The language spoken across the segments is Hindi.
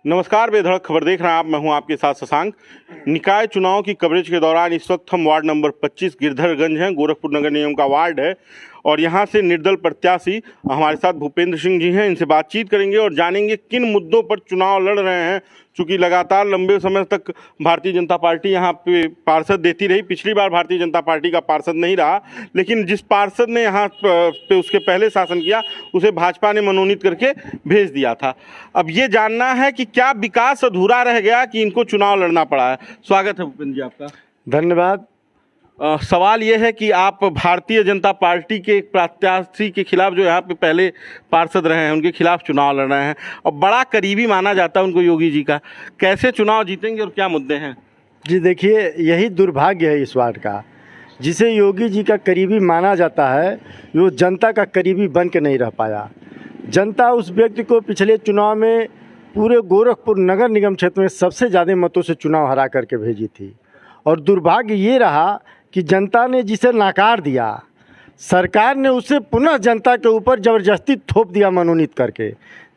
नमस्कार, बेधड़क खबर देख रहे हैं आप। मैं हूं आपके साथ शशांक। निकाय चुनाव की कवरेज के दौरान इस वक्त हम वार्ड नंबर 25 गिरधरगंज हैं, गोरखपुर नगर निगम का वार्ड है और यहां से निर्दल प्रत्याशी हमारे साथ भूपेंद्र सिंह जी हैं। इनसे बातचीत करेंगे और जानेंगे किन मुद्दों पर चुनाव लड़ रहे हैं। चूँकि लगातार लंबे समय तक भारतीय जनता पार्टी यहाँ पे पार्षद देती रही। पिछली बार भारतीय जनता पार्टी का पार्षद नहीं रहा, लेकिन जिस पार्षद ने यहाँ पे उसके पहले शासन किया उसे भाजपा ने मनोनीत करके भेज दिया था। अब ये जानना है कि क्या विकास अधूरा रह गया कि इनको चुनाव लड़ना पड़ा है। स्वागत है भूपेंद्र जी आपका। धन्यवाद। सवाल ये है कि आप भारतीय जनता पार्टी के एक प्रत्याशी के खिलाफ, जो यहाँ पे पहले पार्षद रहे हैं, उनके खिलाफ चुनाव लड़ रहे हैं और बड़ा करीबी माना जाता है उनको योगी जी का। कैसे चुनाव जीतेंगे और क्या मुद्दे हैं? जी देखिए, यही दुर्भाग्य है इस वार्ड का। जिसे योगी जी का करीबी माना जाता है वो जनता का करीबी बन के नहीं रह पाया। जनता उस व्यक्ति को पिछले चुनाव में पूरे गोरखपुर नगर निगम क्षेत्र में सबसे ज़्यादा मतों से चुनाव हरा करके भेजी थी और दुर्भाग्य ये रहा कि जनता ने जिसे नकार दिया, सरकार ने उसे पुनः जनता के ऊपर ज़बरदस्ती थोप दिया मनोनीत करके।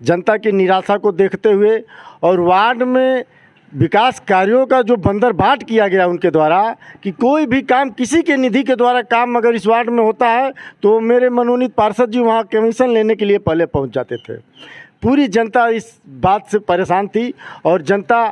जनता की निराशा को देखते हुए और वार्ड में विकास कार्यों का जो बंदरबाट किया गया उनके द्वारा कि कोई भी काम किसी के निधि के द्वारा काम अगर इस वार्ड में होता है तो मेरे मनोनीत पार्षद जी वहाँ कमीशन लेने के लिए पहले पहुँच जाते थे। पूरी जनता इस बात से परेशान थी और जनता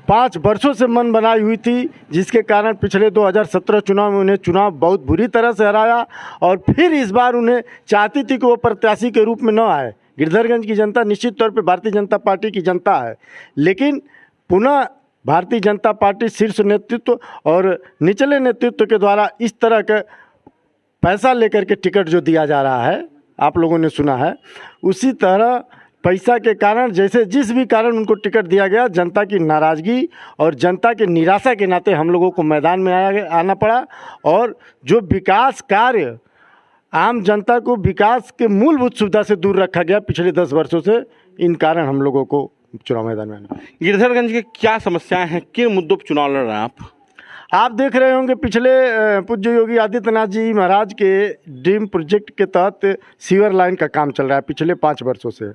5 वर्षों से मन बनाई हुई थी, जिसके कारण पिछले 2017 चुनाव में उन्हें चुनाव बहुत बुरी तरह से हराया और फिर इस बार उन्हें चाहती थी कि वो प्रत्याशी के रूप में न आए। गिरधरगंज की जनता निश्चित तौर पे भारतीय जनता पार्टी की जनता है, लेकिन पुनः भारतीय जनता पार्टी शीर्ष नेतृत्व और निचले नेतृत्व के द्वारा इस तरह का पैसा लेकर के टिकट जो दिया जा रहा है, आप लोगों ने सुना है, उसी तरह पैसा के कारण जैसे जिस भी कारण उनको टिकट दिया गया, जनता की नाराज़गी और जनता के निराशा के नाते हम लोगों को मैदान में आना पड़ा और जो विकास कार्य आम जनता को विकास के मूलभूत सुविधा से दूर रखा गया पिछले 10 वर्षों से, इन कारण हम लोगों को चुनाव मैदान में आना। गिरधरगंज के क्या समस्याएं हैं, किन मुद्दों पर चुनाव लड़ रहे हैं आप देख रहे होंगे पिछले पूज्य योगी आदित्यनाथ जी महाराज के ड्रीम प्रोजेक्ट के तहत सीवर लाइन का काम चल रहा है पिछले 5 वर्षों से।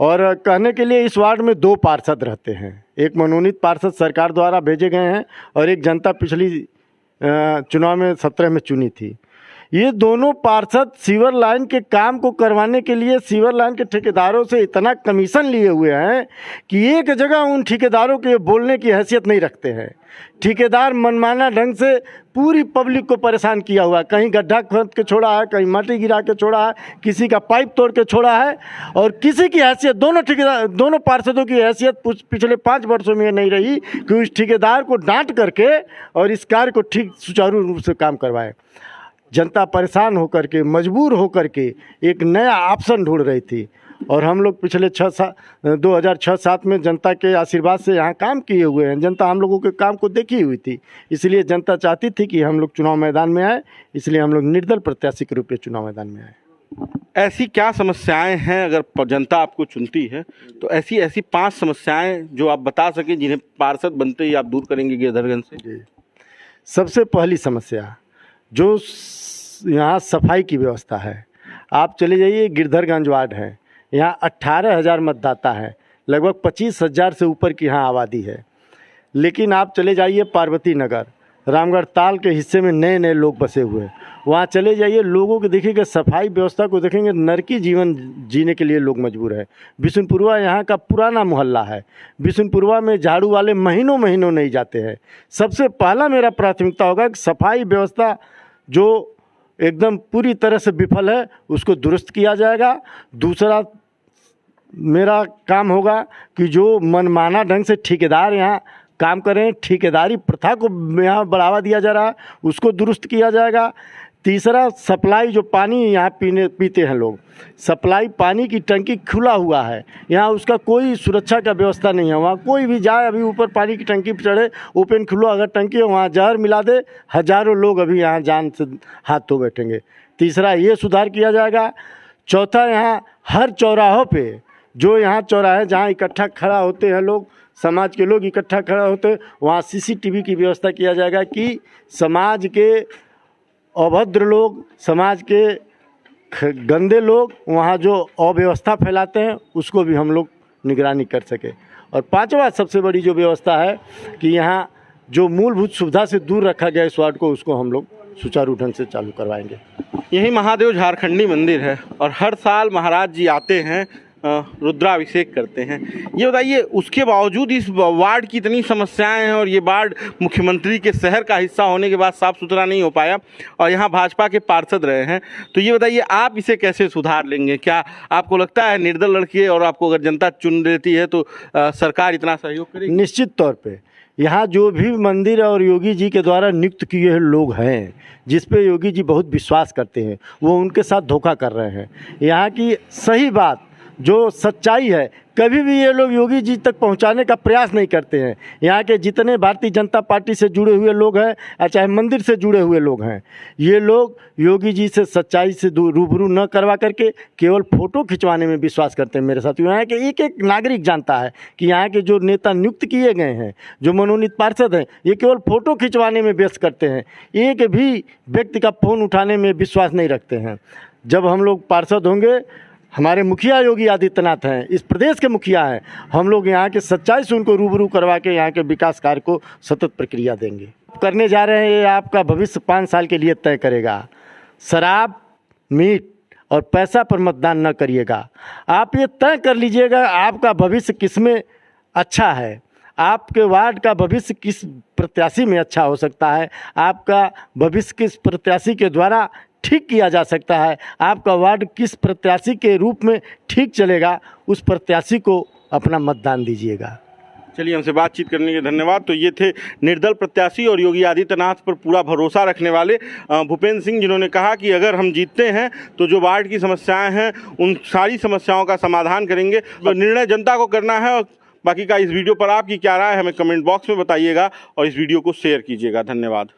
और कहने के लिए इस वार्ड में 2 पार्षद रहते हैं। एक मनोनीत पार्षद सरकार द्वारा भेजे गए हैं और एक जनता पिछली चुनाव में 17 में चुनी थी। ये दोनों पार्षद सीवर लाइन के काम को करवाने के लिए सीवर लाइन के ठेकेदारों से इतना कमीशन लिए हुए हैं कि एक जगह उन ठेकेदारों के बोलने की हैसियत नहीं रखते हैं। ठेकेदार मनमाना ढंग से पूरी पब्लिक को परेशान किया हुआ है। कहीं गड्ढा खोद के छोड़ा है, कहीं माटी गिरा के छोड़ा है, किसी का पाइप तोड़ के छोड़ा है और किसी की हैसियत, दोनों पार्षदों की हैसियत पिछले 5 वर्षों में नहीं रही कि उस ठेकेदार को डांट करके और इस कार्य को ठीक सुचारू रूप से काम करवाए। जनता परेशान होकर के, मजबूर होकर के एक नया ऑप्शन ढूंढ रही थी और हम लोग पिछले 2006-07 में जनता के आशीर्वाद से यहाँ काम किए हुए हैं। जनता हम लोगों के काम को देखी हुई थी, इसलिए जनता चाहती थी कि हम लोग चुनाव मैदान में आए, इसलिए हम लोग निर्दल प्रत्याशी के रूप में चुनाव मैदान में आए। ऐसी क्या समस्याएं हैं, अगर जनता आपको चुनती है तो ऐसी 5 समस्याएं जो आप बता सकें जिन्हें पार्षद बनते ही आप दूर करेंगे गिरधरगंज से? सबसे पहली समस्या जो यहाँ सफाई की व्यवस्था है। आप चले जाइए, गिरधरगंज वार्ड है, यहाँ 18,000 मतदाता है, लगभग 25,000 से ऊपर की यहाँ आबादी है। लेकिन आप चले जाइए पार्वती नगर, रामगढ़ ताल के हिस्से में नए नए लोग बसे हुए हैं, वहाँ चले जाइए, लोगों को देखिएगा, सफाई व्यवस्था को देखेंगे, नरकी जीवन जीने के लिए लोग मजबूर है। बिशुनपुरवा यहाँ का पुराना मोहल्ला है। बिशुनपुरवा में झाड़ू वाले महीनों महीनों नहीं जाते हैं। सबसे पहला मेरा प्राथमिकता होगा कि सफाई व्यवस्था जो एकदम पूरी तरह से विफल है उसको दुरुस्त किया जाएगा। दूसरा मेरा काम होगा कि जो मनमाना ढंग से ठेकेदार यहाँ काम करें, ठेकेदारी प्रथा को यहाँ बढ़ावा दिया जा रहा है, उसको दुरुस्त किया जाएगा। तीसरा, सप्लाई जो पानी यहाँ पीते हैं लोग, सप्लाई पानी की टंकी खुला हुआ है, यहाँ उसका कोई सुरक्षा का व्यवस्था नहीं है। वहाँ कोई भी जाए, अभी ऊपर पानी की टंकी पर चढ़े, ओपन खुला अगर टंकी है, वहाँ जहर मिला दे, हज़ारों लोग अभी यहाँ जान से हाथ धो बैठेंगे। तीसरा, ये सुधार किया जाएगा। चौथा, यहाँ हर चौराहों पे, जो यहाँ चौराहे जहाँ इकट्ठा खड़ा होते हैं लोग, समाज के लोग इकट्ठा खड़ा होते हैं, वहाँ CCTV की व्यवस्था किया जाएगा कि समाज के अभद्र लोग, समाज के गंदे लोग वहाँ जो अव्यवस्था फैलाते हैं उसको भी हम लोग निगरानी कर सके। और पांचवा सबसे बड़ी जो व्यवस्था है कि यहाँ जो मूलभूत सुविधा से दूर रखा गया इस वार्ड को, उसको हम लोग सुचारू ढंग से चालू करवाएंगे। यही महादेव झारखंडी मंदिर है और हर साल महाराज जी आते हैं, रुद्राभिषेक करते हैं। ये बताइए, उसके बावजूद इस वार्ड की इतनी समस्याएं हैं और ये वार्ड मुख्यमंत्री के शहर का हिस्सा होने के बाद साफ सुथरा नहीं हो पाया और यहाँ भाजपा के पार्षद रहे हैं, तो ये बताइए आप इसे कैसे सुधार लेंगे? क्या आपको लगता है निर्दल लड़के और आपको अगर जनता चुन लेती है तो सरकार इतना सहयोग करेगी? निश्चित तौर पे यहाँ जो भी मंदिर और योगी जी के द्वारा नियुक्त किए हुए लोग हैं, जिस पे योगी जी बहुत विश्वास करते हैं, वो उनके साथ धोखा कर रहे हैं। यहाँ की सही बात जो सच्चाई है कभी भी ये लोग योगी जी तक पहुंचाने का प्रयास नहीं करते हैं। यहाँ के जितने भारतीय जनता पार्टी से जुड़े हुए लोग हैं या चाहे मंदिर से जुड़े हुए लोग हैं, ये लोग योगी जी से सच्चाई से रूबरू न करवा करके केवल फ़ोटो खिंचवाने में विश्वास करते हैं। मेरे साथ यहाँ के एक एक नागरिक जानता है कि यहाँ के जो नेता नियुक्त किए गए हैं, जो मनोनीत पार्षद हैं, ये केवल फ़ोटो खिंचवाने में व्यस्त करते हैं, एक भी व्यक्ति का फ़ोन उठाने में विश्वास नहीं रखते हैं। जब हम लोग पार्षद होंगे, हमारे मुखिया योगी आदित्यनाथ हैं, इस प्रदेश के मुखिया हैं, हम लोग यहाँ के सच्चाई से उनको रूबरू करवा के यहाँ के विकास कार्य को सतत प्रक्रिया देंगे। करने जा रहे हैं, ये आपका भविष्य 5 साल के लिए तय करेगा। शराब, मीट और पैसा पर मतदान न करिएगा। आप ये तय कर लीजिएगा आपका भविष्य किस में अच्छा है, आपके वार्ड का भविष्य किस प्रत्याशी में अच्छा हो सकता है, आपका भविष्य किस प्रत्याशी के द्वारा ठीक किया जा सकता है, आपका वार्ड किस प्रत्याशी के रूप में ठीक चलेगा, उस प्रत्याशी को अपना मतदान दीजिएगा। चलिए, हमसे बातचीत करने के धन्यवाद। तो ये थे निर्दल प्रत्याशी और योगी आदित्यनाथ पर पूरा भरोसा रखने वाले भूपेंद्र सिंह, जिन्होंने कहा कि अगर हम जीतते हैं तो जो वार्ड की समस्याएं हैं उन सारी समस्याओं का समाधान करेंगे। निर्णय जनता को करना है और बाकी का इस वीडियो पर आपकी क्या राय है हमें कमेंट बॉक्स में बताइएगा और इस वीडियो को शेयर कीजिएगा। धन्यवाद।